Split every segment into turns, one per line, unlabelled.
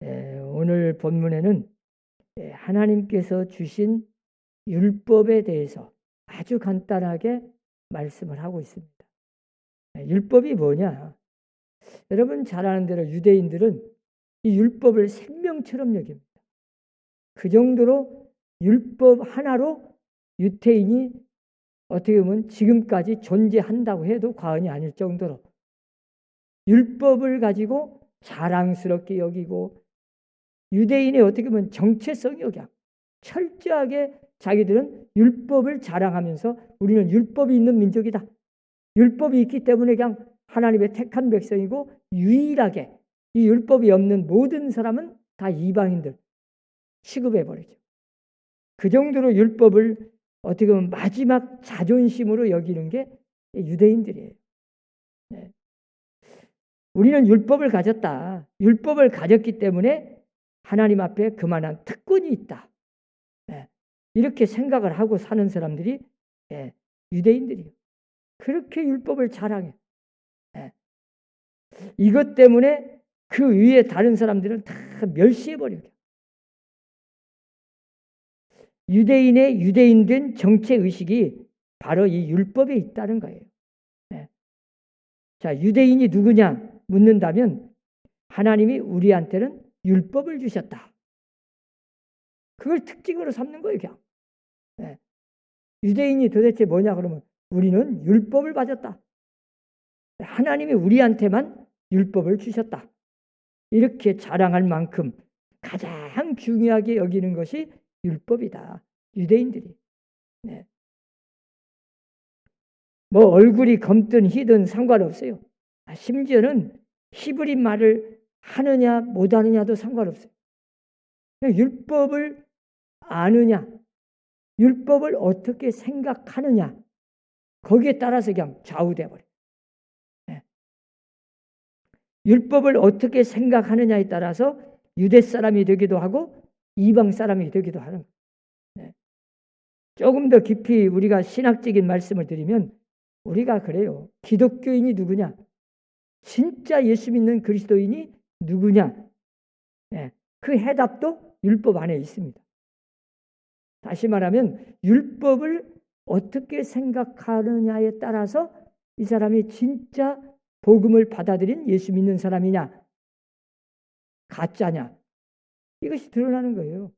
오늘 본문에는 하나님께서 주신 율법에 대해서 아주 간단하게 말씀을 하고 있습니다. 율법이 뭐냐? 여러분 잘 아는 대로 유대인들은 이 율법을 생명처럼 여깁니다. 그 정도로 율법 하나로 유대인이 어떻게 보면 지금까지 존재한다고 해도 과언이 아닐 정도로 율법을 가지고 자랑스럽게 여기고 유대인의 어떻게 보면 정체성이 여겨 철저하게 자기들은 율법을 자랑하면서 우리는 율법이 있는 민족이다. 율법이 있기 때문에 그냥 하나님의 택한 백성이고 유일하게 이 율법이 없는 모든 사람은 다 이방인들 취급해버리죠. 그 정도로 율법을 어떻게 보면 마지막 자존심으로 여기는 게 유대인들이에요. 네. 우리는 율법을 가졌다. 율법을 가졌기 때문에 하나님 앞에 그만한 특권이 있다. 네. 이렇게 생각을 하고 사는 사람들이 유대인들이에요. 그렇게 율법을 자랑해. 이것 때문에 그 위에 다른 사람들은 다 멸시해버려요. 유대인의 유대인된 정체의식이 바로 이 율법에 있다는 거예요. 자, 유대인이 누구냐 묻는다면 하나님이 우리한테는 율법을 주셨다. 그걸 특징으로 삼는 거예요. 그냥. 유대인이 도대체 뭐냐 그러면 우리는 율법을 받았다. 하나님이 우리한테만 율법을 주셨다. 이렇게 자랑할 만큼 가장 중요하게 여기는 것이 율법이다. 유대인들이. 네. 뭐 얼굴이 검든 희든 상관없어요. 심지어는 히브리 말을 하느냐 못하느냐도 상관없어요. 율법을 아느냐, 율법을 어떻게 생각하느냐 거기에 따라서 그냥 좌우돼 버려요. 율법을 어떻게 생각하느냐에 따라서 유대 사람이 되기도 하고 이방 사람이 되기도 하는 거예요. 조금 더 깊이 우리가 신학적인 말씀을 드리면 우리가 그래요. 기독교인이 누구냐? 진짜 예수 믿는 그리스도인이 누구냐? 그 해답도 율법 안에 있습니다. 다시 말하면 율법을 어떻게 생각하느냐에 따라서 이 사람이 진짜 복음을 받아들인 예수 믿는 사람이냐 가짜냐 이것이 드러나는 거예요.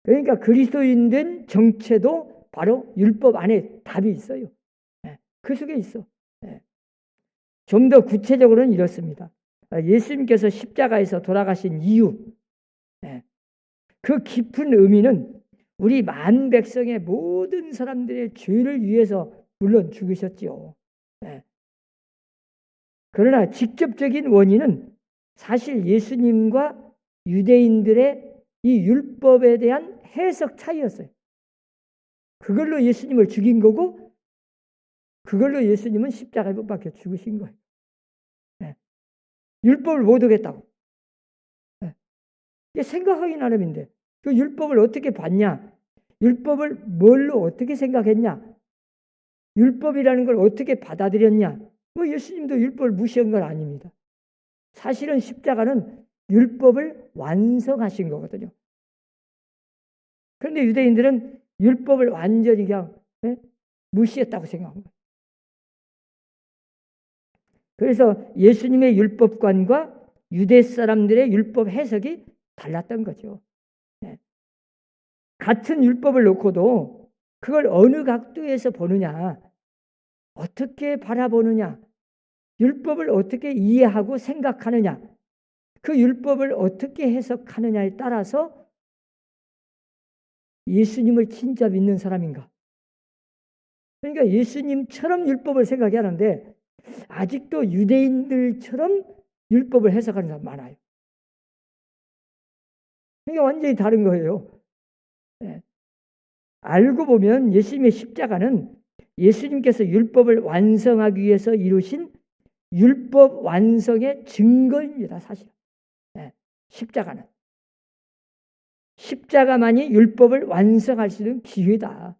그러니까 그리스도인된 정체도 바로 율법 안에 답이 있어요. 그 속에 있어. 좀 더 구체적으로는 이렇습니다. 예수님께서 십자가에서 돌아가신 이유 그 깊은 의미는 우리 만 백성의 모든 사람들의 죄를 위해서 물론 죽으셨지요. 그러나 직접적인 원인은 사실 예수님과 유대인들의 이 율법에 대한 해석 차이였어요. 그걸로 예수님을 죽인 거고 그걸로 예수님은 십자가에 못 박혀 죽으신 거예요. 율법을 못 어겼다고. 이게 생각하기 나름인데 그 율법을 어떻게 봤냐? 율법을 뭘로 어떻게 생각했냐? 율법이라는 걸 어떻게 받아들였냐? 뭐 예수님도 율법을 무시한 건 아닙니다. 사실은 십자가는 율법을 완성하신 거거든요. 그런데 유대인들은 율법을 완전히 그냥 무시했다고 생각한 거예요. 그래서 예수님의 율법관과 유대 사람들의 율법 해석이 달랐던 거죠. 같은 율법을 놓고도 그걸 어느 각도에서 보느냐, 어떻게 바라보느냐, 율법을 어떻게 이해하고 생각하느냐, 그 율법을 어떻게 해석하느냐에 따라서 예수님을 진짜 믿는 사람인가. 그러니까 예수님처럼 율법을 생각하는데 아직도 유대인들처럼 율법을 해석하는 사람 많아요. 이게 완전히 다른 거예요. 알고 보면 예수님의 십자가는 예수님께서 율법을 완성하기 위해서 이루신 율법 완성의 증거입니다. 사실 십자가는. 십자가만이 율법을 완성할 수 있는 기회다.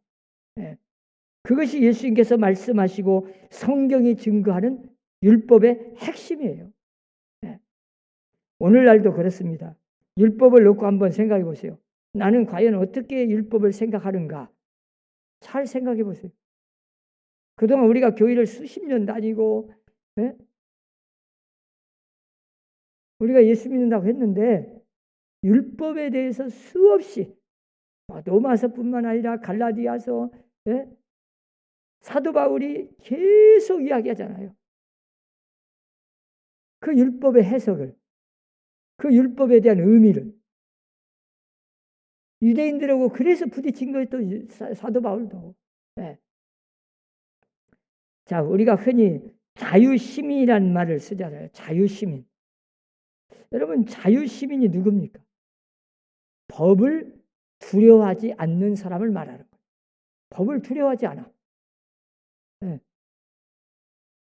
그것이 예수님께서 말씀하시고 성경이 증거하는 율법의 핵심이에요. 오늘날도 그렇습니다. 율법을 놓고 한번 생각해 보세요. 나는 과연 어떻게 율법을 생각하는가? 잘 생각해 보세요. 그동안 우리가 교회를 수십 년 다니고, 예? 우리가 예수 믿는다고 했는데 율법에 대해서 수없이 로마서뿐만 아니라 갈라디아서, 예? 사도 바울이 계속 이야기하잖아요. 그 율법의 해석을, 그 율법에 대한 의미를 유대인들하고 그래서 부딪힌 거예요. 또 사도 바울도. 네. 자, 우리가 흔히 자유시민이라는 말을 쓰잖아요. 자유시민. 여러분, 자유시민이 누굽니까? 법을 두려워하지 않는 사람을 말하는 거예요. 법을 두려워하지 않아. 네.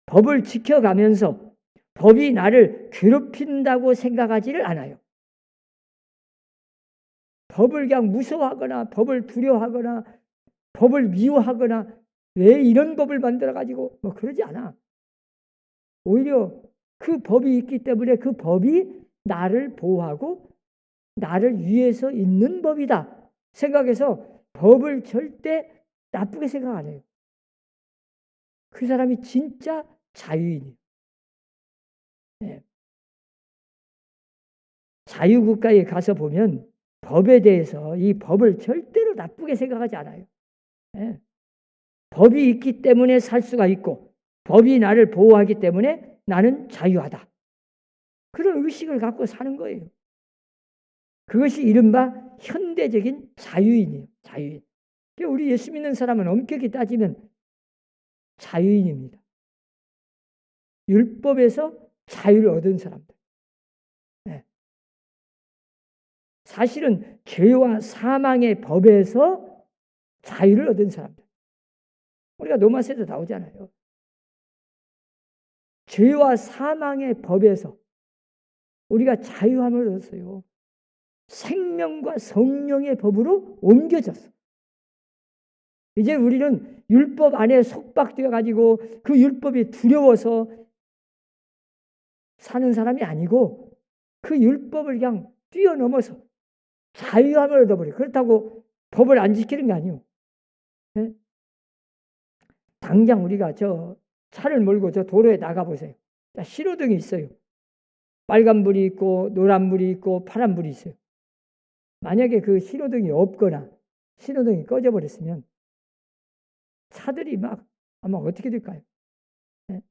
법을 지켜가면서 법이 나를 괴롭힌다고 생각하지를 않아요. 법을 그냥 무서워하거나 법을 두려워하거나 법을 미워하거나 왜 이런 법을 만들어가지고 뭐 그러지 않아. 오히려 그 법이 있기 때문에 그 법이 나를 보호하고 나를 위해서 있는 법이다 생각해서 법을 절대 나쁘게 생각 안 해요. 그 사람이 진짜 자유인이에요. 네. 자유국가에 가서 보면 법에 대해서 이 법을 절대로 나쁘게 생각하지 않아요. 네. 법이 있기 때문에 살 수가 있고 법이 나를 보호하기 때문에 나는 자유하다. 그런 의식을 갖고 사는 거예요. 그것이 이른바 현대적인 자유인이에요. 자유인. 우리 예수 믿는 사람은 엄격히 따지면 자유인입니다. 율법에서 자유를 얻은 사람들. 네. 사실은 죄와 사망의 법에서 자유를 얻은 사람들. 우리가 로마서에도 나오잖아요. 죄와 사망의 법에서 우리가 자유함을 얻었어요. 생명과 성령의 법으로 옮겨졌어. 이제 우리는 율법 안에 속박되어 가지고 그 율법이 두려워서 사는 사람이 아니고 그 율법을 그냥 뛰어넘어서 자유함을 얻어버려. 그렇다고 법을 안 지키는 게 아니에요. 네? 당장 우리가 저 차를 몰고 저 도로에 나가보세요. 신호등이 있어요. 빨간불이 있고 노란불이 있고 파란불이 있어요. 만약에 그 신호등이 없거나 신호등이 꺼져버렸으면 차들이 막 아마 어떻게 될까요? 네?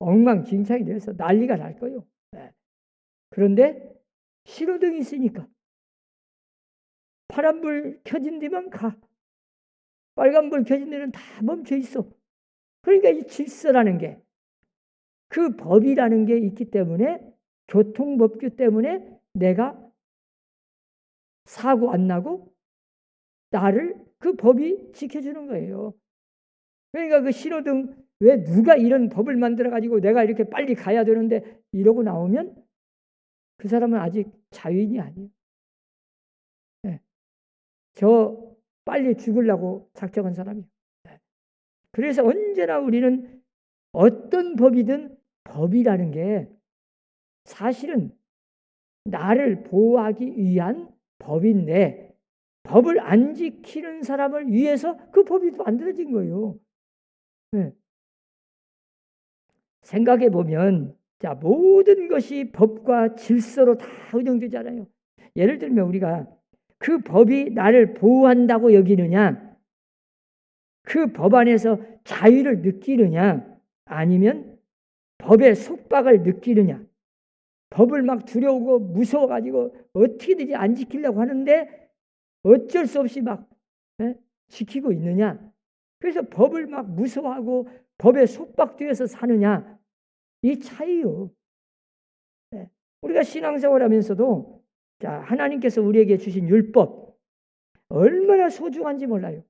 엉망진창이 돼서 난리가 날 거예요. 네. 그런데 신호등이 있으니까 파란불 켜진 데만 가. 빨간불 켜진 데는 다 멈춰 있어. 그러니까 이 질서라는 게, 그 법이라는 게 있기 때문에, 교통법규 때문에 내가 사고 안 나고 나를 그 법이 지켜주는 거예요. 그러니까 그 신호등, 왜 누가 이런 법을 만들어가지고 내가 이렇게 빨리 가야 되는데 이러고 나오면 그 사람은 아직 자유인이 아니에요. 네. 저 빨리 죽으려고 작정한 사람이에요. 네. 그래서 언제나 우리는 어떤 법이든 법이라는 게 사실은 나를 보호하기 위한 법인데 법을 안 지키는 사람을 위해서 그 법이 만들어진 거예요. 네. 생각해 보면 자, 모든 것이 법과 질서로 다 운영되잖아요. 예를 들면 우리가 그 법이 나를 보호한다고 여기느냐, 그 법 안에서 자유를 느끼느냐, 아니면 법의 속박을 느끼느냐, 법을 막 두려우고 무서워가지고 어떻게든지 안 지키려고 하는데 어쩔 수 없이 막 지키고 있느냐, 그래서 법을 막 무서워하고 법에 속박되어서 사느냐, 이 차이요. 우리가 신앙생활 하면서도 자, 하나님께서 우리에게 주신 율법 얼마나 소중한지 몰라요.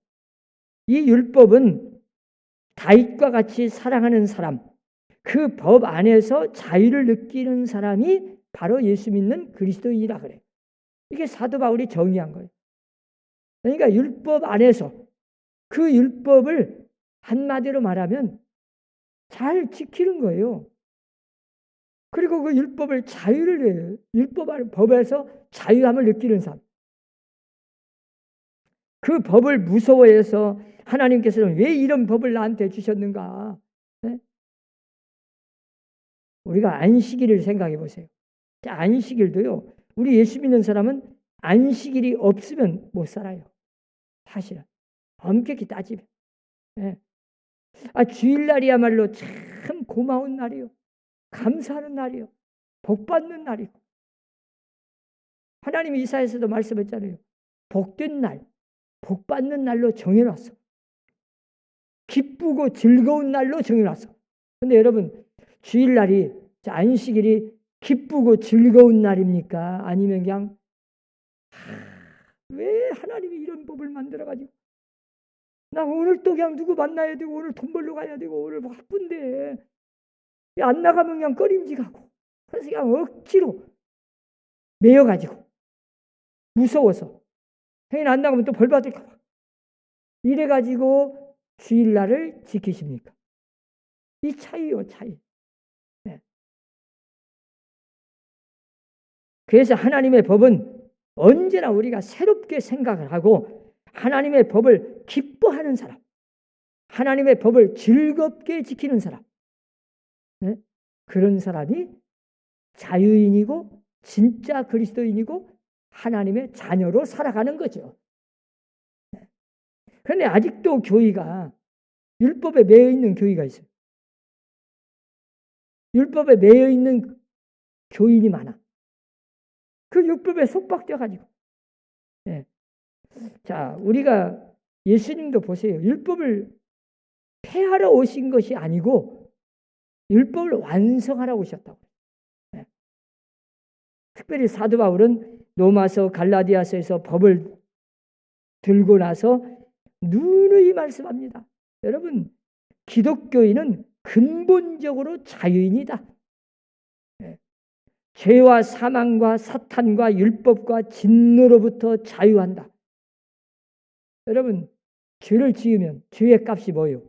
이 율법은 다윗과 같이 사랑하는 사람, 그 법 안에서 자유를 느끼는 사람이 바로 예수 믿는 그리스도인이라 그래. 이게 사도 바울이 정의한 거예요. 그러니까 율법 안에서 그 율법을 한마디로 말하면 잘 지키는 거예요. 그리고 그리고 그 율법을 자유를 해요. 법에서 자유함을 느끼는 삶. 그 법을 무서워해서 하나님께서는 왜 이런 법을 나한테 주셨는가? 네? 우리가 안식일을 생각해 보세요. 안식일도요. 우리 예수 믿는 사람은 안식일이 없으면 못 살아요. 사실은. 엄격히 따지면. 네. 주일날이야말로 참 고마운 날이요. 감사하는 날이요. 복받는 날이고. 하나님이 이사야에서도 말씀했잖아요. 복된 날, 복받는 날로 정해놨어. 기쁘고 즐거운 날로 정해놨어. 근데 여러분, 주일날이, 안식일이 기쁘고 즐거운 날입니까? 아니면 그냥 왜 하나님이 이런 법을 만들어가지고 나 오늘 또 그냥 누구 만나야 되고 오늘 돈 벌러 가야 되고 오늘 바쁜데 안 나가면 그냥 꺼림직하고 그래서 그냥 억지로 매여가지고 무서워서 행인 안 나가면 또 벌 받을까 봐 이래가지고 주일날을 지키십니까? 이 차이요, 차이. 네. 그래서 하나님의 법은 언제나 우리가 새롭게 생각을 하고 하나님의 법을 기뻐하는 사람, 하나님의 법을 즐겁게 지키는 사람, 네? 그런 사람이 자유인이고 진짜 그리스도인이고 하나님의 자녀로 살아가는 거죠. 그런데 아직도 교회가 율법에 매여 있는 교회가 있어요. 율법에 매여 있는 교인이 많아. 그 율법에 속박돼 가지고. 네. 자, 우리가 예수님도 보세요. 율법을 폐하러 오신 것이 아니고 율법을 완성하러 오셨다고. 네. 특별히 사도 바울은 로마서 갈라디아서에서 법을 들고 나서 누누이 말씀합니다. 여러분, 기독교인은 근본적으로 자유인이다. 네. 죄와 사망과 사탄과 율법과 진노로부터 자유한다. 여러분, 죄를 지으면 죄의 값이 뭐예요?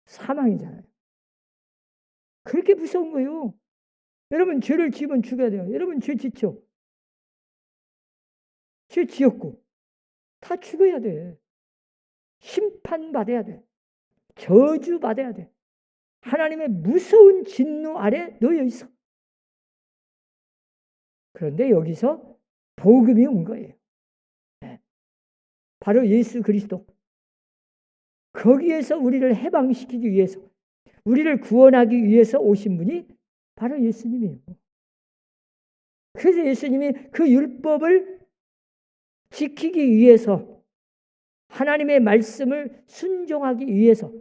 사망이잖아요. 그렇게 무서운 거예요. 여러분, 죄를 지으면 죽어야 돼요. 여러분, 죄 짓죠? 죄 지었고 다 죽어야 돼. 심판받아야 돼. 저주받아야 돼. 하나님의 무서운 진노 아래 놓여 있어. 그런데 여기서 복음이 온 거예요. 네. 바로 예수 그리스도. 거기에서 우리를 해방시키기 위해서, 우리를 구원하기 위해서 오신 분이 바로 예수님이에요. 그래서 예수님이 그 율법을 지키기 위해서, 하나님의 말씀을 순종하기 위해서,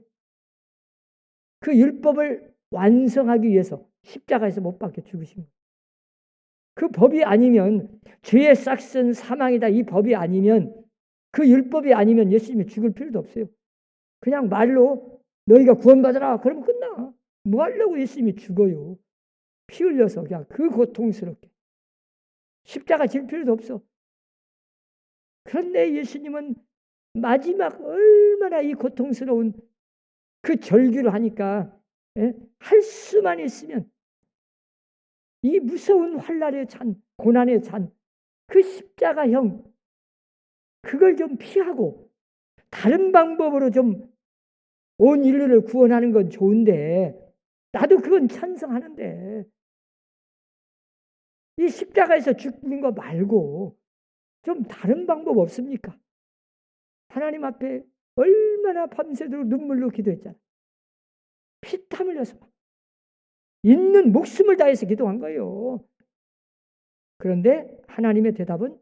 그 율법을 완성하기 위해서 십자가에서 못 박혀 죽으신 거예요. 그 법이 아니면, 죄의 싹슨 사망이다, 이 법이 아니면, 그 율법이 아니면 예수님이 죽을 필요도 없어요. 그냥 말로 너희가 구원받아라 그러면 끝나. 뭐 하려고 예수님이 죽어요. 피 흘려서 그냥 그 고통스럽게. 십자가 질 필요도 없어. 그런데 예수님은 마지막 얼마나 이 고통스러운 그 절규를 하니까, 할 수만 있으면 이 무서운 환난의 잔, 고난의 잔, 그 십자가형 그걸 좀 피하고 다른 방법으로 좀 온 인류를 구원하는 건 좋은데, 나도 그건 찬성하는데, 이 십자가에서 죽는 거 말고 좀 다른 방법 없습니까? 하나님 앞에 얼마나 밤새도록 눈물로 기도했잖아. 피땀 흘려서 있는 목숨을 다해서 기도한 거예요. 그런데 하나님의 대답은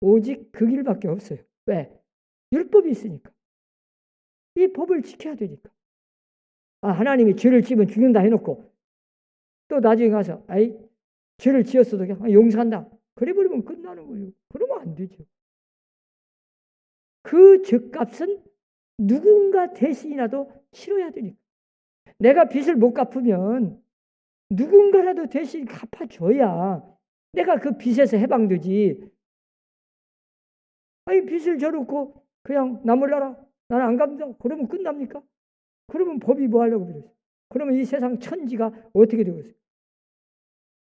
오직 그 길밖에 없어요. 왜? 율법이 있으니까. 이 법을 지켜야 되니까. 하나님이 죄를 지으면 죽는다 해놓고 또 나중에 가서 죄를 지었어도 그냥 용서한다. 그래 버리면 끝나는 거예요. 그러면 안 되죠. 그 죄값은 누군가 대신이라도 치러야 되니까. 내가 빚을 못 갚으면 누군가라도 대신 갚아줘야 내가 그 빚에서 해방되지. 빚을 져놓고 그냥 나 몰라라, 나는 안 갚는다, 그러면 끝납니까? 그러면 법이 뭐 하려고 그랬어요? 그러면 이 세상 천지가 어떻게 되겠어요?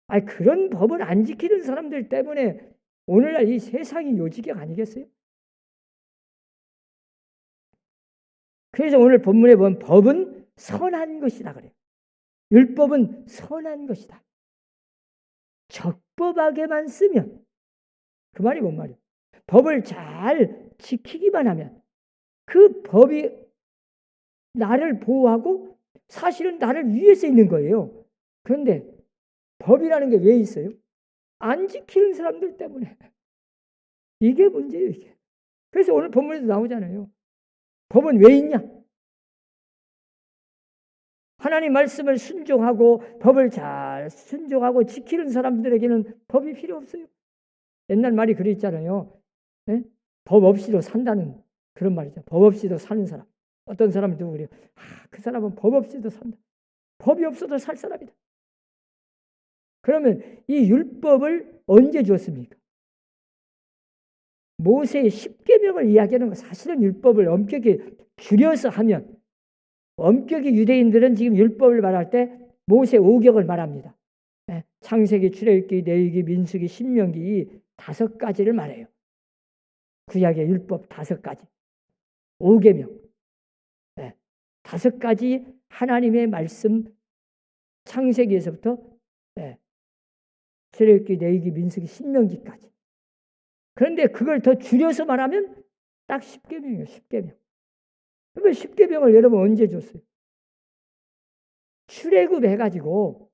아니, 그런 법을 안 지키는 사람들 때문에 오늘날 이 세상이 요지경 아니겠어요? 그래서 오늘 본문에 보면 법은 선한 것이다 그래요. 율법은 선한 것이다. 적법하게만 쓰면, 그 말이 뭔 말이에요? 법을 잘 지키기만 하면 그 법이 나를 보호하고 사실은 나를 위해서 있는 거예요. 그런데 법이라는 게 왜 있어요? 안 지키는 사람들 때문에. 이게 문제예요, 이게. 그래서 오늘 본문에도 나오잖아요. 법은 왜 있냐? 하나님 말씀을 순종하고 법을 잘 순종하고 지키는 사람들에게는 법이 필요 없어요. 옛날 말이 그랬잖아요. 네? 법 없이도 산다는 그런 말이죠. 법 없이도 사는 사람. 어떤 사람이 누구 그래요? 그 사람은 법 없이도 산다. 법이 없어도 살 사람이다. 그러면 이 율법을 언제 주었습니까? 모세의 10계명을 이야기하는 거 사실은 율법을 엄격히 줄여서 하면 엄격히 유대인들은 지금 율법을 말할 때 모세 5격을 말합니다. 창세기, 출애굽기, 레위기, 민수기, 신명기 이 5가지를 말해요. 구약의 율법 5가지. 5계명. 5가지 하나님의 말씀 창세기에서부터 출애굽기, 레위기, 민수기, 신명기까지. 그런데 그걸 더 줄여서 말하면 딱 10계명이에요. 10계명. 그러면 10계명을 여러분 언제 줬어요? 출애굽 해가지고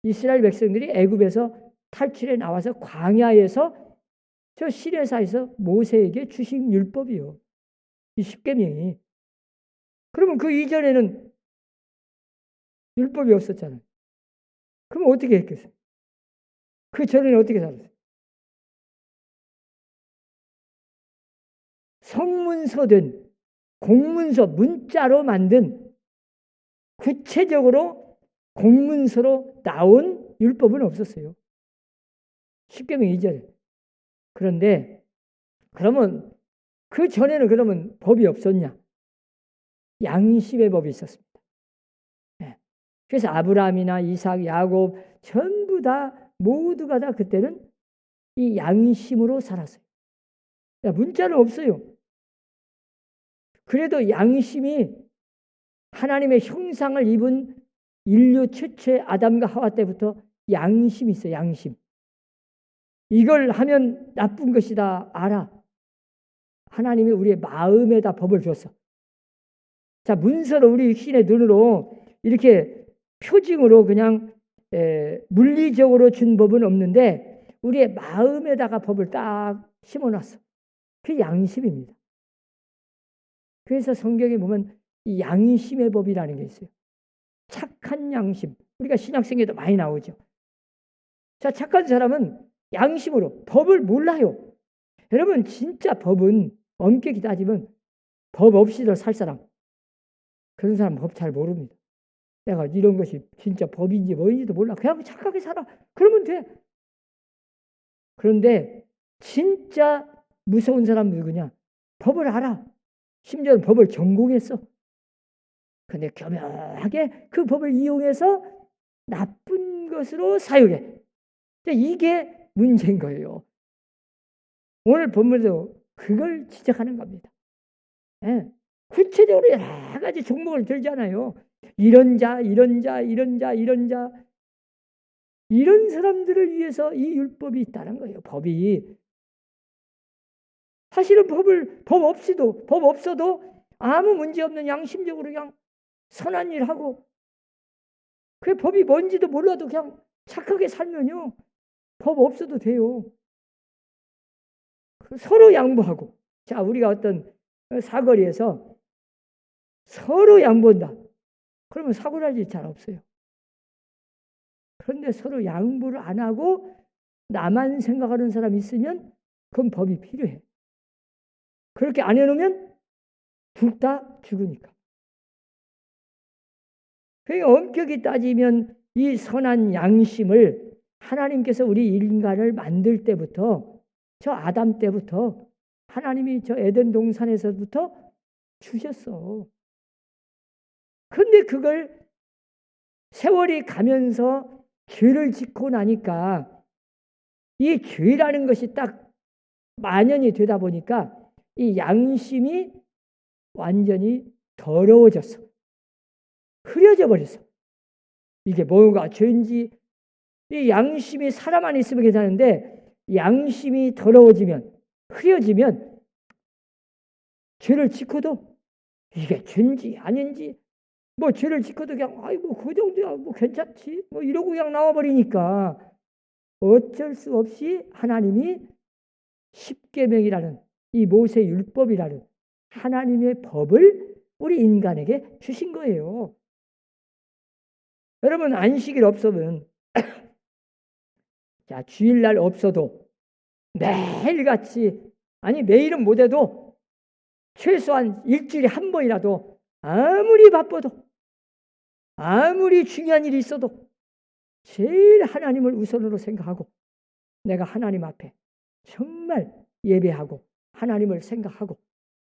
이스라엘 백성들이 애굽에서 탈출해 나와서 광야에서 저 시내사에서 모세에게 주신 율법이요. 이 10계명이. 그러면 그 이전에는 율법이 없었잖아요. 그럼 어떻게 했겠어요? 그 전에는 어떻게 살았어요? 성문서든 공문서, 문자로 만든 구체적으로 공문서로 나온 율법은 없었어요. 10계명 이전에. 그런데 그러면 그 전에는 그러면 법이 없었냐? 양심의 법이 있었습니다. 그래서 아브라함이나 이삭, 야곱 전부 다 모두가 다 그때는 이 양심으로 살았어요. 문자는 없어요. 그래도 양심이 하나님의 형상을 입은 인류 최초의 아담과 하와 때부터 양심이 있어요. 양심. 이걸 하면 나쁜 것이다 알아. 하나님이 우리의 마음에다 법을 줬어. 자, 문서로 우리 신의 눈으로 이렇게 표징으로 그냥 물리적으로 준 법은 없는데 우리의 마음에다가 법을 딱 심어놨어. 그게 양심입니다. 그래서 성경에 보면 이 양심의 법이라는 게 있어요. 착한 양심. 우리가 신약성경에도 많이 나오죠. 자, 착한 사람은 양심으로 법을 몰라요. 여러분 진짜 법은 엄격히 따지면 법 없이도 살 사람. 그런 사람 법 잘 모릅니다. 내가 이런 것이 진짜 법인지 뭐인지도 몰라. 그냥 착하게 살아. 그러면 돼. 그런데 진짜 무서운 사람은 누구냐? 법을 알아. 심지어는 법을 전공했어. 근데 교묘하게 그 법을 이용해서 나쁜 것으로 사용해. 이게 문제인 거예요. 오늘 본문에도 그걸 지적하는 겁니다. 구체적으로 여러 가지 종목을 들잖아요. 이런 자, 이런 자, 이런 자, 이런 자. 이런 사람들을 위해서 이 율법이 있다는 거예요. 법이. 사실은 법 없어도 아무 문제 없는 양심적으로 그냥 선한 일 하고 그 법이 뭔지도 몰라도 그냥 착하게 살면요. 법 없어도 돼요. 서로 양보하고. 자, 우리가 어떤 사거리에서 서로 양보한다. 그러면 사고 날 일 잘 없어요. 그런데 서로 양보를 안 하고 나만 생각하는 사람이 있으면 그건 법이 필요해. 그렇게 안 해놓으면 둘 다 죽으니까. 그러니까 엄격히 따지면 이 선한 양심을 하나님께서 우리 인간을 만들 때부터 저 아담 때부터 하나님이 저 에덴 동산에서부터 주셨어. 그런데 그걸 세월이 가면서 죄를 짓고 나니까 이 죄라는 것이 딱 만연이 되다 보니까 이 양심이 완전히 더러워졌어. 흐려져 버렸어. 이게 뭐가 죄인지, 이 양심이 사람 안에 있으면 괜찮은데 양심이 더러워지면, 흐려지면 죄를 짓고도 이게 죄인지 아닌지, 뭐 죄를 짓고도 그냥 아이고 그 정도야 뭐 괜찮지 뭐 이러고 그냥 나와버리니까 어쩔 수 없이 하나님이 십계명이라는 이 모세 율법이라는 하나님의 법을 우리 인간에게 주신 거예요. 여러분, 안식일 없으면 자, 주일날 없어도 매일같이, 아니 매일은 못해도 최소한 일주일에 한 번이라도, 아무리 바빠도 아무리 중요한 일이 있어도 제일 하나님을 우선으로 생각하고 내가 하나님 앞에 정말 예배하고 하나님을 생각하고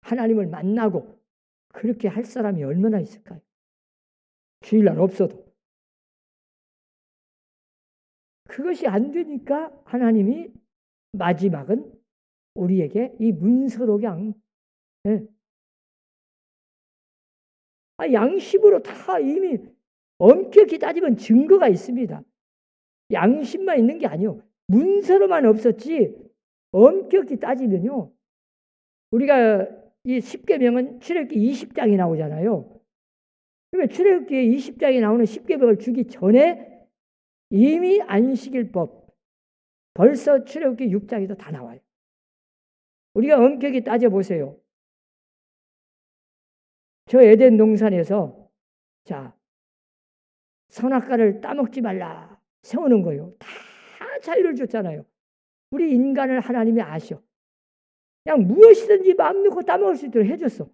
하나님을 만나고 그렇게 할 사람이 얼마나 있을까요? 주일날 없어도. 그것이 안 되니까 하나님이 마지막은 우리에게 이 문서록양, 양심으로 다 이미 엄격히 따지면 증거가 있습니다. 양심만 있는 게 아니요. 문서로만 없었지 엄격히 따지면요. 우리가 이 십계명은 출애굽기 20장이 나오잖아요. 그러면 출애굽기 20장이 나오는 십계명을 주기 전에 이미 안식일법 벌써 출애굽기 6장에도 다 나와요. 우리가 엄격히 따져보세요. 저 에덴 동산에서 자, 선악과를 따먹지 말라 세우는 거예요. 다 자유를 줬잖아요. 우리 인간을 하나님이 아셔. 그냥 무엇이든지 마음 놓고 따먹을 수 있도록 해줬어.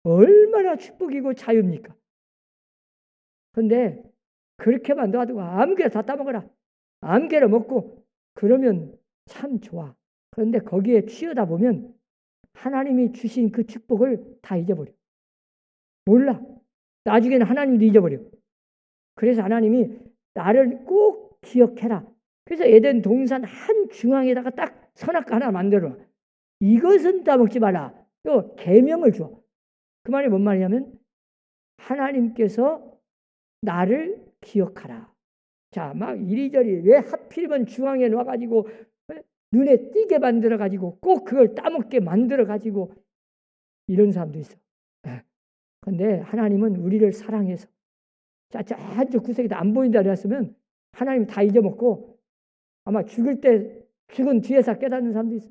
얼마나 축복이고 자유입니까? 그런데 그렇게만 놔두고 아무개나 다 따먹어라. 아무개나 먹고 그러면 참 좋아. 그런데 거기에 취하다 보면 하나님이 주신 그 축복을 다 잊어버려. 몰라. 나중에는 하나님도 잊어버려. 그래서 하나님이 나를 꼭 기억해라. 그래서 에덴 동산 한 중앙에다가 딱 선악과 하나 만들어. 이것은 따먹지 마라. 또 계명을 줘. 그 말이 뭔 말이냐면 하나님께서 나를 기억하라. 자, 막 이리저리 왜 하필이면 중앙에 놔가지고 눈에 띄게 만들어가지고 꼭 그걸 따먹게 만들어가지고 이런 사람도 있어. 그런데 하나님은 우리를 사랑해서 저쪽 구석에도 안 보인다 그랬으면 하나님 다 잊어먹고 아마 죽을 때 죽은 뒤에서 깨닫는 사람도 있어.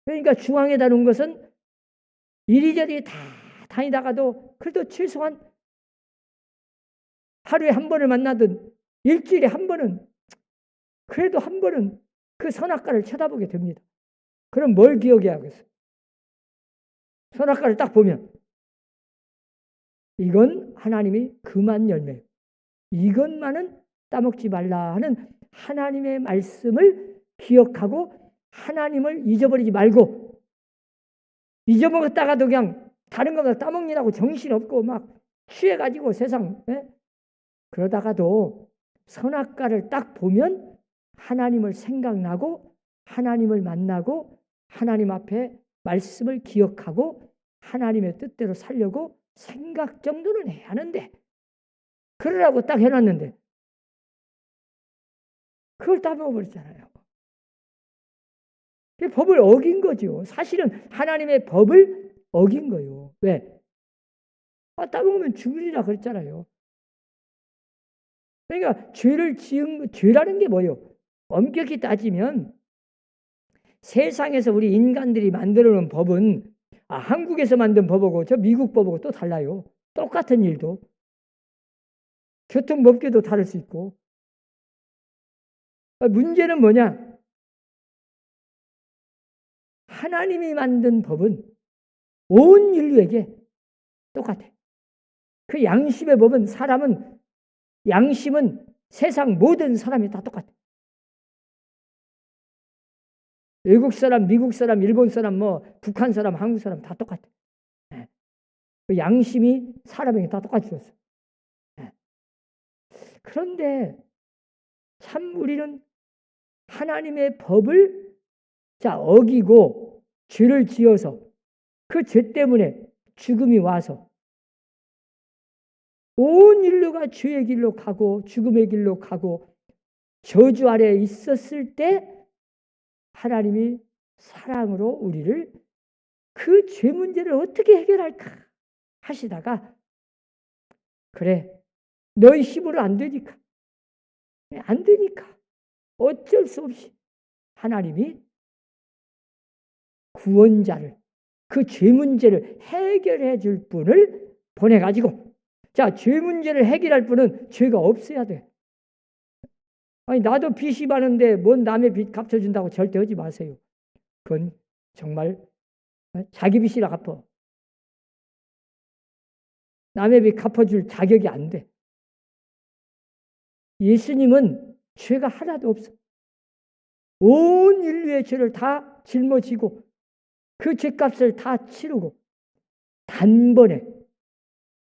그러니까 중앙에다 놓은 것은 이리저리 다 다니다가도 그래도 최소한 하루에 한 번을 만나든 일주일에 한 번은 그래도 한 번은 그 선악과를 쳐다보게 됩니다. 그럼 뭘 기억해야겠어? 선악과를 딱 보면 이건 하나님이 금한 열매예요. 이것만은 따먹지 말라 하는 하나님의 말씀을 기억하고 하나님을 잊어버리지 말고, 잊어먹었다가도 그냥 다른 거 따먹느라고 정신없고 막 취해가지고 세상 그러다가도 선악과를 딱 보면 하나님을 생각나고 하나님을 만나고 하나님 앞에 말씀을 기억하고 하나님의 뜻대로 살려고 생각 정도는 해야 하는데 그러라고 딱 해놨는데 그걸 따먹어버렸잖아요. 법을 어긴 거죠. 사실은 하나님의 법을 어긴 거예요. 왜? 따먹으면 죽으리라 그랬잖아요. 그러니까 죄라는 게 뭐예요? 엄격히 따지면 세상에서 우리 인간들이 만들어 놓은 법은 한국에서 만든 법하고 저 미국 법하고 또 달라요. 똑같은 일도. 교통법규도 다를 수 있고. 문제는 뭐냐? 하나님이 만든 법은 온 인류에게 똑같아. 그 양심의 법은 양심은 세상 모든 사람이 다 똑같아. 외국 사람, 미국 사람, 일본 사람, 뭐 북한 사람, 한국 사람 다 똑같아. 그 양심이 사람에게 다 똑같이 줬어. 그런데 참 우리는 하나님의 법을 어기고 죄를 지어서 그 죄 때문에 죽음이 와서 온 인류가 죄의 길로 가고 죽음의 길로 가고 저주 아래에 있었을 때 하나님이 사랑으로 우리를 그 죄 문제를 어떻게 해결할까 하시다가, 그래, 너희 힘으로 안 되니까 어쩔 수 없이 하나님이 구원자를, 그 죄 문제를 해결해 줄 분을 보내가지고, 죄 문제를 해결할 분은 죄가 없어야 돼. 아니, 나도 빚이 많은데 뭔 남의 빚 갚아준다고 절대 하지 마세요. 그건 정말 자기 빚이라 갚아. 남의 빚 갚아줄 자격이 안 돼. 예수님은 죄가 하나도 없어. 온 인류의 죄를 다 짊어지고 그 죄값을 다 치르고 단번에,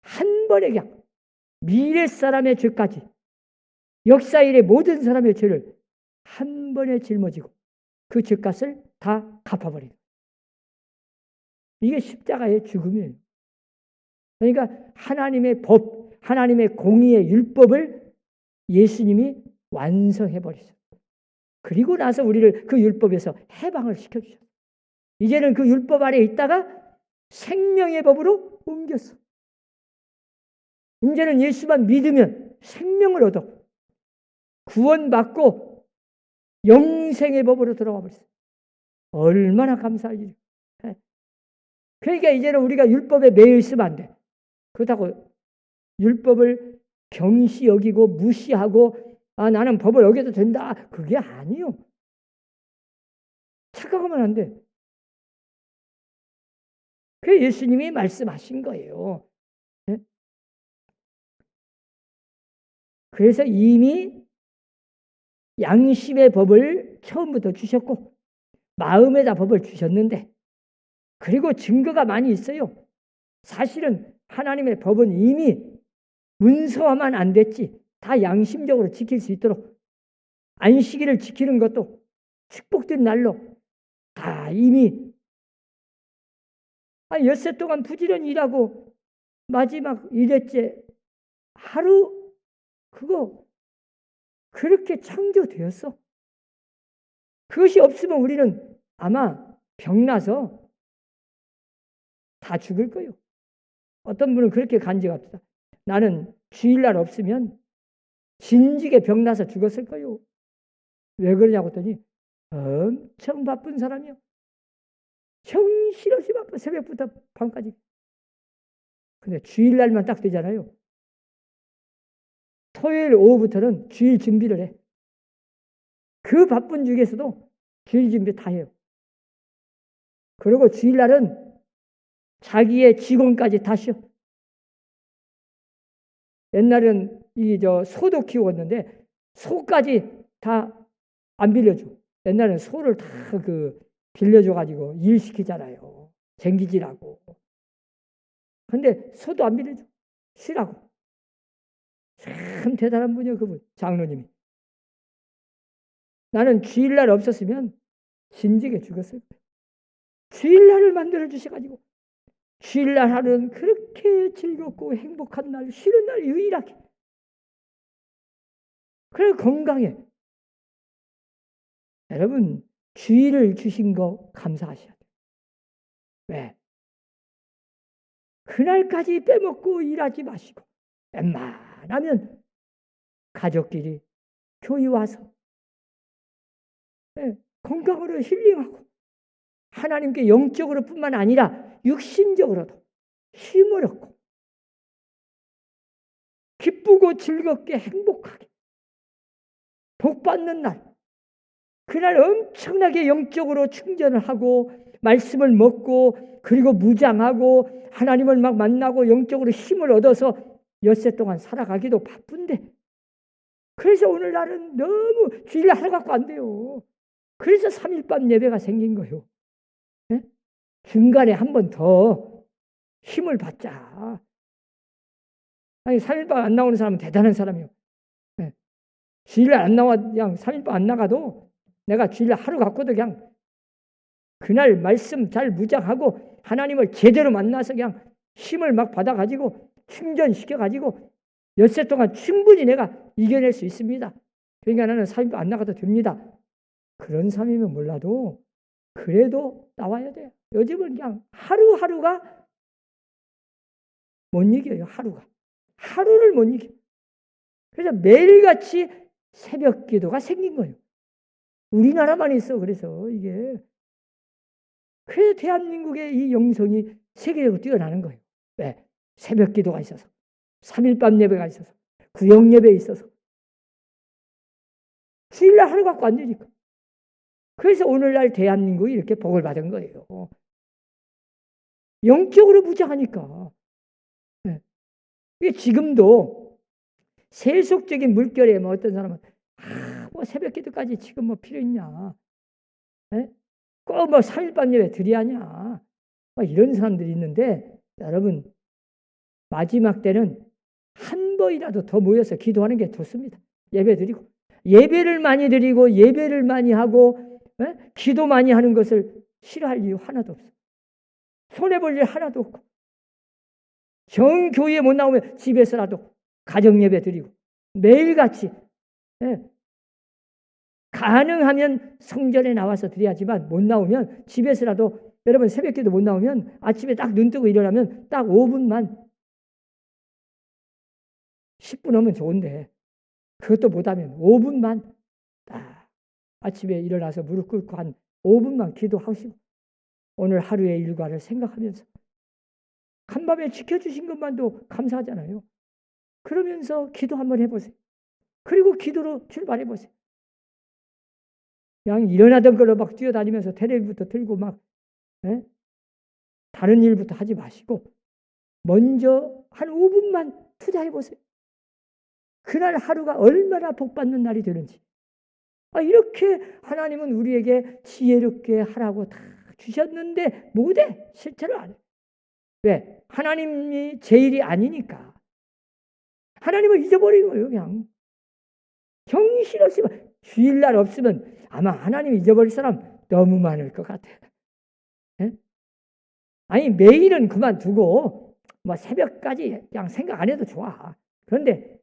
한 번에 그냥 미래 사람의 죄까지, 역사 일의 모든 사람의 죄를 한 번에 짊어지고 그 죄값을 다 갚아버리는, 이게 십자가의 죽음이에요. 그러니까 하나님의 법, 하나님의 공의의 율법을 예수님이 완성해버리셨어요. 그리고 나서 우리를 그 율법에서 해방을 시켜주셨어요. 이제는 그 율법 아래에 있다가 생명의 법으로 옮겼어. 이제는 예수만 믿으면 생명을 얻어 구원받고 영생의 법으로 들어가 버렸어요. 얼마나 감사할 일이에요. 그러니까 이제는 우리가 율법에 매여 있으면 안 돼. 그렇다고 율법을 경시 여기고 무시하고 나는 법을 어겨도 된다, 그게 아니요. 착각하면 안 돼. 그게 예수님이 말씀하신 거예요. 그래서 이미 양심의 법을 처음부터 주셨고 마음에다 법을 주셨는데, 그리고 증거가 많이 있어요. 사실은 하나님의 법은 이미 문서화만 안 됐지 다 양심적으로 지킬 수 있도록, 안식일을 지키는 것도 축복된 날로 다 이미 엿새 동안 부지런히 일하고 마지막 일회째 하루, 그거 그렇게 창조되었어. 그것이 없으면 우리는 아마 병나서 다 죽을 거예요. 어떤 분은 그렇게 간증합니다. 나는 주일날 없으면 진지게 병나서 죽었을 거예요. 왜 그러냐고 했더니 엄청 바쁜 사람이요. 정신없이 바빠, 새벽부터 밤까지. 근데 주일날만 딱 되잖아요. 토요일 오후부터는 주일 준비를 해. 그 바쁜 중에서도 주일 준비 다 해요. 그리고 주일날은 자기의 직원까지 다 쉬어. 옛날엔 소도 키웠는데 소까지 다 안 빌려줘. 옛날에는 소를 다 빌려줘가지고 일 시키잖아요. 쟁기질하고. 근데 소도 안 빌려줘. 쉬라고. 참 대단한 분이요, 그분, 장로님이. 나는 주일날 없었으면 진지게 죽었을 거예요. 주일날을 만들어 주셔가지고 주일날 하루는 그렇게 즐겁고 행복한 날, 쉬는 날 유일하게. 그래 건강해. 여러분, 주일을 주신 거 감사하셔야 돼요. 왜? 그날까지 빼먹고 일하지 마시고 웬만하면 가족끼리 교회 와서 건강으로 힐링하고 하나님께 영적으로 뿐만 아니라 육신적으로도 힘을 얻고 기쁘고 즐겁게 행복하게 복받는 날, 그날 엄청나게 영적으로 충전을 하고 말씀을 먹고 그리고 무장하고 하나님을 막 만나고 영적으로 힘을 얻어서 엿새 동안 살아가기도 바쁜데, 그래서 오늘날은 너무 주일 하루 갖고 안 돼요. 그래서 3일밤 예배가 생긴 거예요. 네? 중간에 한 번 더 힘을 받자. 아니 3일밤 안 나오는 사람은 대단한 사람이에요. 주일날 안 나와, 그냥 3일반 안 나가도 내가 주일날 하루 갖고도 그냥 그날 말씀 잘 묵상하고 하나님을 제대로 만나서 그냥 힘을 막 받아가지고 충전시켜가지고 엿새 동안 충분히 내가 이겨낼 수 있습니다. 그러니까 나는 3일반 안 나가도 됩니다. 그런 삶이면 몰라도 그래도 나와야 돼요. 요즘은 그냥 하루하루가 못 이겨요. 하루를 못 이겨. 그래서 매일같이 새벽 기도가 생긴 거예요. 우리나라만 있어. 그래서 이게 그래서 대한민국의 이 영성이 세계적으로 뛰어나는 거예요. 왜? 새벽 기도가 있어서, 3일밤 예배가 있어서, 구역 예배에 있어서. 주일날 하루 갖고 안 되니까. 그래서 오늘날 대한민국이 이렇게 복을 받은 거예요. 영적으로 무장하니까. 네. 지금도 세속적인 물결에 뭐 어떤 사람은 뭐 새벽 기도까지 지금 뭐 필요 있냐? 네? 꼭 뭐 3일밤 예배 드려야냐? 뭐 이런 사람들이 있는데 여러분 마지막 때는 한 번이라도 더 모여서 기도하는 게 좋습니다. 예배 드리고 예배를 많이 드리고 예배를 많이 하고 기도 많이 하는 것을 싫어할 이유 하나도 없어. 손해볼 일 하나도 없고 정 교회에 못 나오면 집에서라도 가정 예배 드리고 매일같이 가능하면 성전에 나와서 드려야지만 못 나오면 집에서라도 여러분 새벽기도 못 나오면 아침에 딱 눈 뜨고 일어나면 딱 5분만 10분 하면 좋은데 그것도 못하면 5분만 딱 아침에 일어나서 무릎 꿇고 한 5분만 기도하시고 오늘 하루의 일과를 생각하면서 간밤에 지켜주신 것만도 감사하잖아요. 그러면서 기도 한번 해보세요. 그리고 기도로 출발해보세요. 그냥 일어나던 걸로 막 뛰어다니면서 텔레비부터 들고 막 다른 일부터 하지 마시고 먼저 한 5분만 투자해보세요. 그날 하루가 얼마나 복받는 날이 되는지. 이렇게 하나님은 우리에게 지혜롭게 하라고 다 주셨는데 못해. 실천을 안 해. 왜? 하나님이 제일이 아니니까. 하나님을 잊어버린 거예요. 그냥. 정신없으면 주일날 없으면 아마 하나님 잊어버릴 사람 너무 많을 것 같아요. 아니 매일은 그만두고 뭐 새벽까지 그냥 생각 안 해도 좋아. 그런데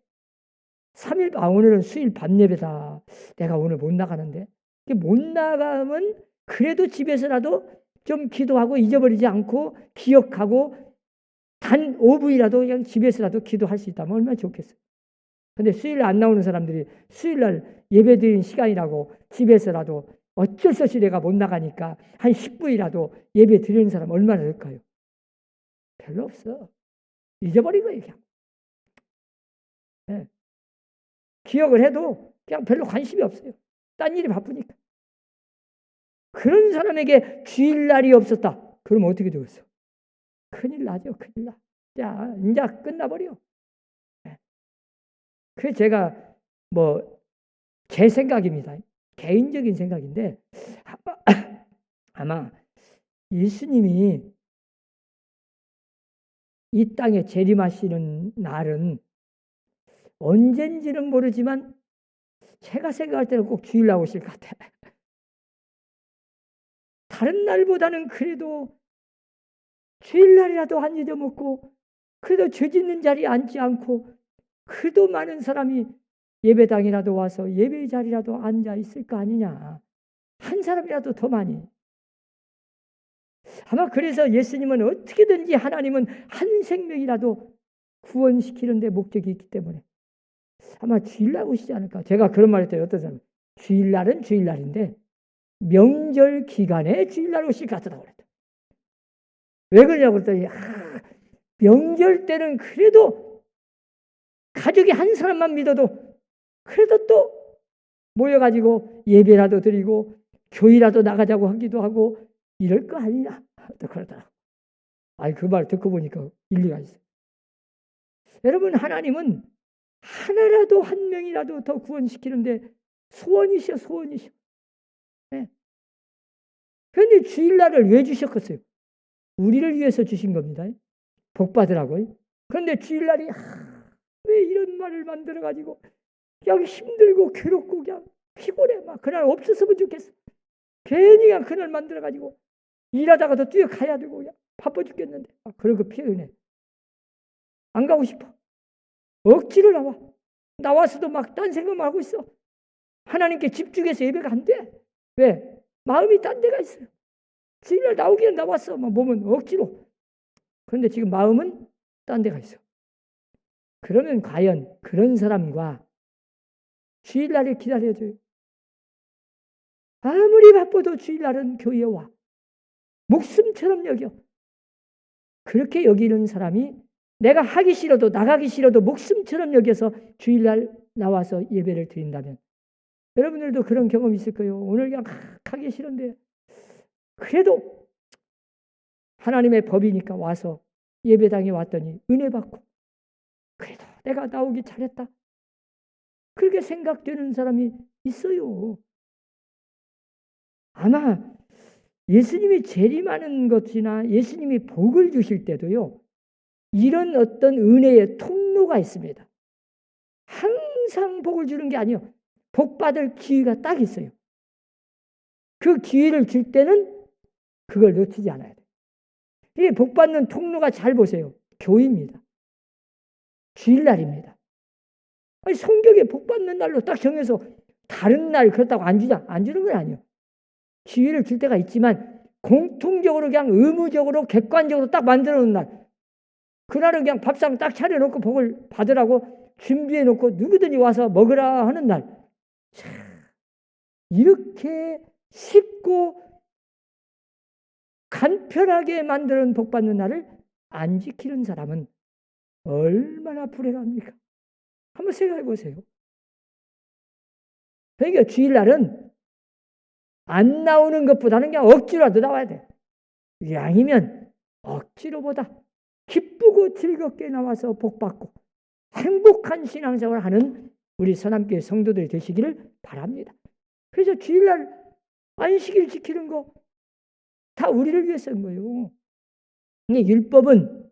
3일 오늘은 수일 밤 예배다. 내가 오늘 못 나가는데. 못 나가면 그래도 집에서라도 좀 기도하고 잊어버리지 않고 기억하고 단 5분이라도 그냥 집에서라도 기도할 수 있다면 얼마나 좋겠어요. 근데 수요일 안 나오는 사람들이 수요일날 예배 드리는 시간이라고 집에서라도 어쩔 수 없이 내가 못 나가니까 한 10분이라도 예배 드리는 사람 얼마나 될까요? 별로 없어. 잊어버린 거예요. 그냥. 네. 기억을 해도 그냥 별로 관심이 없어요. 딴 일이 바쁘니까. 그런 사람에게 주일날이 없었다. 그럼 어떻게 되겠어? 큰일 나죠. 큰일 나. 자, 이제 끝나버려. 그래서 제가 뭐 제 생각입니다. 개인적인 생각인데 아마 예수님이 이 땅에 재림하시는 날은 언젠지는 모르지만 제가 생각할 때는 꼭 주일날 오실 것 같아요. 다른 날보다는 그래도 주일날이라도 안 잊어먹고 그래도 죄 짓는 자리에 앉지 않고 그래도 많은 사람이 예배당이라도 와서 예배 자리라도 앉아 있을 거 아니냐. 한 사람이라도 더 많이. 아마 그래서 예수님은 어떻게든지 하나님은 한 생명이라도 구원시키는 데 목적이 있기 때문에 아마 주일날 오시지 않을까. 제가 그런 말 했더니 어떤 사람은 주일날은 주일날인데 명절 기간에 주일날 오실 것 같다고 그랬다. 왜 그러냐고 그랬더니 명절 때는 그래도 가족이 한 사람만 믿어도 그래도 또 모여가지고 예배라도 드리고 교회라도 나가자고 하기도 하고 이럴 거 아니냐 또 그러더라고. 그 말 듣고 보니까 일리가 있어요. 여러분 하나님은 하나라도 한 명이라도 더 구원시키는데 소원이셔. 네. 그런데 주일날을 왜 주셨겠어요? 우리를 위해서 주신 겁니다. 복 받으라고요. 그런데 주일날이 왜 이런 말을 만들어가지고 그냥 힘들고 괴롭고 그냥 피곤해. 막 그날 없었으면 좋겠어. 괜히 그냥 그날 만들어가지고 일하다가도 뛰어가야 되고 그냥 바빠 죽겠는데 그러고 피곤해. 안 가고 싶어. 억지로 나와서도 막 딴 생각만 하고 있어. 하나님께 집중해서 예배가 안 돼. 왜? 마음이 딴 데가 있어요. 주일날 나오기는 나왔어. 막 몸은 억지로. 그런데 지금 마음은 딴 데가 있어. 그러면 과연 그런 사람과 주일날을 기다려줘요. 아무리 바빠도 주일날은 교회에 와. 목숨처럼 여겨. 그렇게 여기는 사람이 내가 하기 싫어도 나가기 싫어도 목숨처럼 여겨서 주일날 나와서 예배를 드린다면 여러분들도 그런 경험이 있을 거예요. 오늘 그냥 하기 싫은데 그래도 하나님의 법이니까 와서 예배당에 왔더니 은혜 받고 그래도 내가 나오기 잘했다. 그렇게 생각되는 사람이 있어요. 아마 예수님이 재림하는 것이나 예수님이 복을 주실 때도요. 이런 어떤 은혜의 통로가 있습니다. 항상 복을 주는 게 아니에요. 복 받을 기회가 딱 있어요. 그 기회를 줄 때는 그걸 놓치지 않아야 돼요. 이 복 받는 통로가 잘 보세요. 교회입니다. 주일날입니다. 아니, 성경에 복 받는 날로 딱 정해서 다른 날 그렇다고 안 주는 건 아니에요. 기회를 줄 때가 있지만 공통적으로 그냥 의무적으로 객관적으로 딱 만들어 놓은 날 그날은 그냥 밥상 딱 차려놓고 복을 받으라고 준비해놓고 누구든지 와서 먹으라 하는 날 참, 이렇게 쉽고 간편하게 만드는 복 받는 날을 안 지키는 사람은 얼마나 불행합니까? 한번 생각해 보세요. 그러니까 주일날은 안 나오는 것보다는 그냥 억지로라도 나와야 돼. 양이면 억지로보다 기쁘고 즐겁게 나와서 복받고 행복한 신앙생활을 하는 우리 선함교회 성도들이 되시기를 바랍니다. 그래서 주일날 안식일 지키는 거 다 우리를 위해서인 거예요. 근데 율법은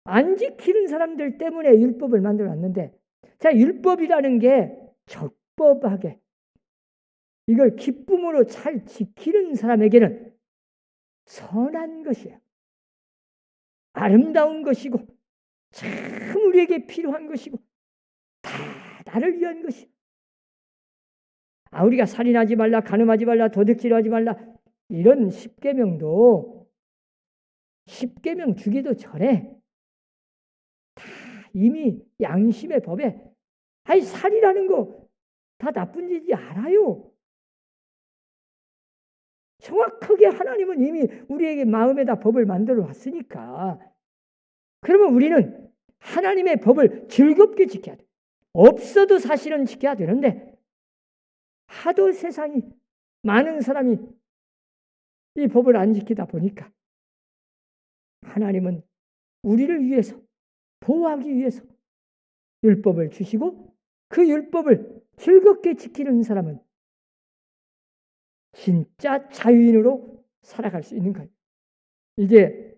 안 지키는 사람들 때문에 율법을 만들어놨는데 율법이라는 게 적법하게 이걸 기쁨으로 잘 지키는 사람에게는 선한 것이에요. 아름다운 것이고 참 우리에게 필요한 것이고 다 나를 위한 것이에요. 우리가 살인하지 말라, 간음하지 말라, 도둑질하지 말라 이런 10계명도 10계명 주기도 전에 다 이미 양심의 법에 살이라는 거 다 나쁜 짓이 알아요. 정확하게 하나님은 이미 우리에게 마음에다 법을 만들어 왔으니까 그러면 우리는 하나님의 법을 즐겁게 지켜야 돼. 없어도 사실은 지켜야 되는데 하도 세상이 많은 사람이 이 법을 안 지키다 보니까 하나님은 우리를 위해서 보호하기 위해서 율법을 주시고 그 율법을 즐겁게 지키는 사람은 진짜 자유인으로 살아갈 수 있는 거예요. 이제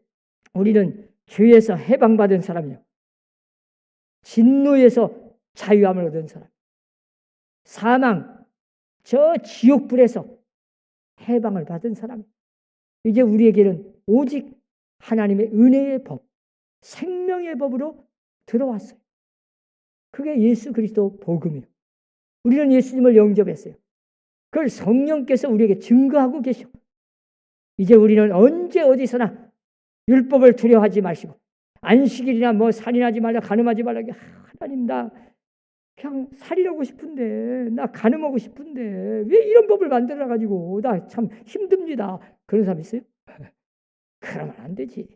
우리는 죄에서 해방받은 사람이요. 진노에서 자유함을 얻은 사람. 사망, 저 지옥불에서 해방을 받은 사람. 이제 우리에게는 오직 하나님의 은혜의 법, 생명의 법으로 들어왔어요. 그게 예수 그리스도 복음이에요. 우리는 예수님을 영접했어요. 그걸 성령께서 우리에게 증거하고 계셔. 이제 우리는 언제 어디서나 율법을 두려워하지 마시고 안식일이나 살인하지 말라, 간음하지 말라. 하나님 나 그냥 살인하고 싶은데, 나 간음하고 싶은데 왜 이런 법을 만들어가지고 나 참 힘듭니다. 그런 사람 있어요? 그러면 안 되지.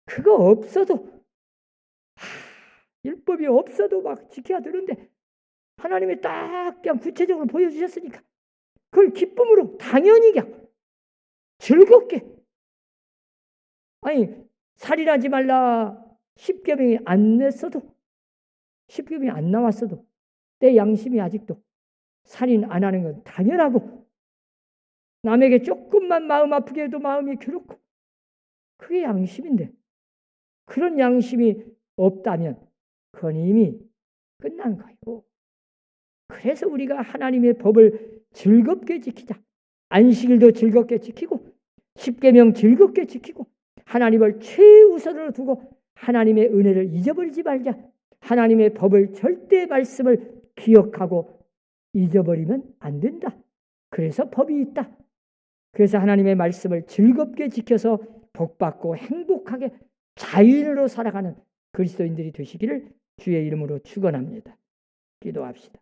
그거 없어도 율법이 없어도 막 지켜야 되는데 하나님이 딱 그냥 구체적으로 보여주셨으니까 그걸 기쁨으로 당연히 그냥 즐겁게 살인하지 말라 10계명이 안 냈어도 10계명이 안 나왔어도 내 양심이 아직도 살인 안 하는 건 당연하고 남에게 조금만 마음 아프게 해도 마음이 괴롭고 그게 양심인데 그런 양심이 없다면 그건 이미 끝난 거예요. 그래서 우리가 하나님의 법을 즐겁게 지키자. 안식일도 즐겁게 지키고 십계명 즐겁게 지키고 하나님을 최우선으로 두고 하나님의 은혜를 잊어버리지 말자. 하나님의 법을 절대 말씀을 기억하고 잊어버리면 안 된다. 그래서 법이 있다. 그래서 하나님의 말씀을 즐겁게 지켜서 복받고 행복하게 자유인으로 살아가는 그리스도인들이 되시기를 주의 이름으로 축원합니다. 기도합시다.